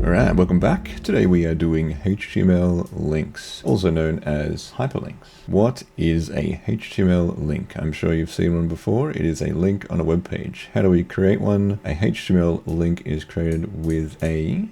Alright, welcome back. Today we are doing HTML links, also known as hyperlinks. What is a HTML link? I'm sure you've seen one before. It is a link on a web page. How do we create one? A HTML link is created with an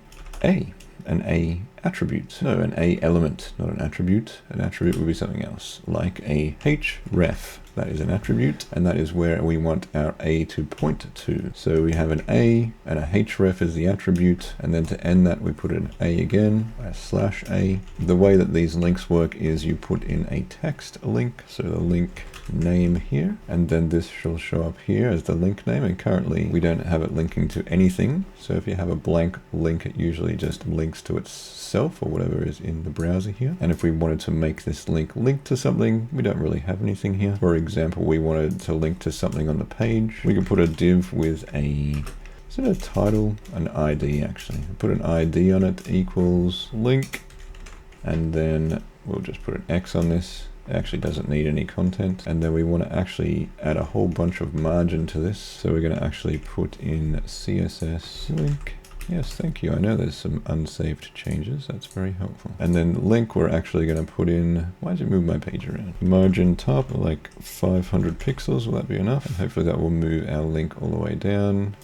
A attribute. No, an A element, not an attribute. An attribute would be something else, like a href. That is an attribute, and that is where we want our A to point to. So we have an A, and a href is the attribute, and then to end that we put an A again, a /A. The way that these links work is you put in a text link, so the link name here, and then this shall show up here as the link name, and currently we don't have it linking to anything. So if you have a blank link, it usually just links to itself or whatever is in the browser here. And if we wanted to make this link to something, we don't really have anything here. For example, we wanted to link to something on the page. We could put a div with a, is it a title? An ID actually. Put an ID on it equals link, and then we'll just put an X on this. It actually doesn't need any content, and then we want to actually add a whole bunch of margin to this, so we're going to actually put in CSS link. Yes, thank you. I know there's some unsaved changes. That's very helpful. And then link, we're actually going to put in, why did it move my page around? Margin top, like 500 pixels. Will that be enough? And hopefully that will move our link all the way down.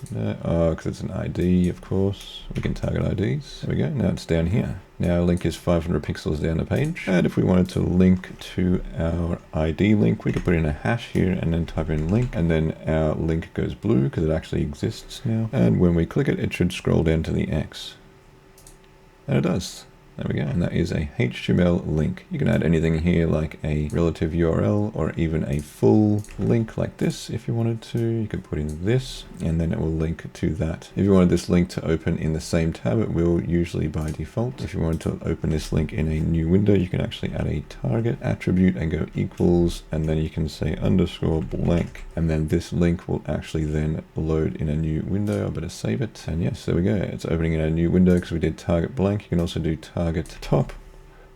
Oh, because it's an ID, of course. We can target IDs. There we go. Now it's down here. Now our link is 500 pixels down the page. And if we wanted to link to our ID link, we could put in a hash here and then type in link. And then our link goes blue because it actually exists now. And when we click it, it should scroll down to the X. And it does. There we go, and that is a HTML link. You can add anything here like a relative URL or even a full link like this if you wanted to. You could put in this and then it will link to that. If you wanted this link to open in the same tab, it will usually by default. If you wanted to open this link in a new window, you can actually add a target attribute and go equals, and then you can say underscore blank, and then this link will actually then load in a new window. I better save it, and yes, there we go. It's opening in a new window because we did target blank. You can also do target top,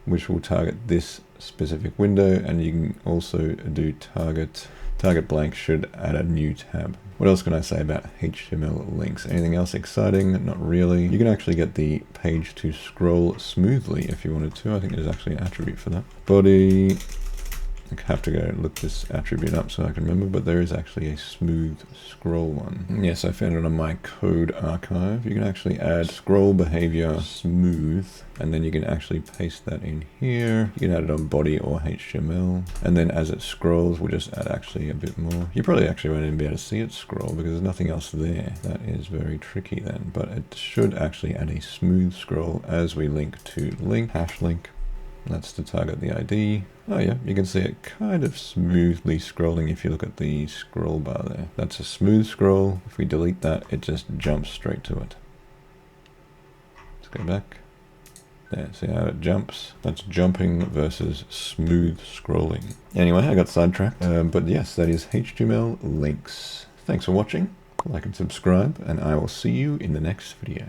which will target this specific window, and you can also do target blank should add a new tab. What else can I say about HTML links? Anything else exciting? Not really. You can actually get the page to scroll smoothly if you wanted to. I think there's actually an attribute for that. Body, I have to go look this attribute up so I can remember, but there is actually a smooth scroll one. Yes, I found it on my code archive. You can actually add scroll behavior smooth, and then you can actually paste that in here. You can add it on body or HTML, and then as it scrolls, we'll just add actually a bit more. You probably actually won't even be able to see it scroll because there's nothing else there. That is very tricky then, but it should actually add a smooth scroll as we link to link, hash link. That's to target the ID. Oh yeah, you can see it kind of smoothly scrolling if you look at the scroll bar there. That's a smooth scroll. If we delete that, it just jumps straight to it. Let's go back. There, see how it jumps? That's jumping versus smooth scrolling. Anyway, I got sidetracked. But yes, that is HTML links. Thanks for watching. Like and subscribe, and I will see you in the next video.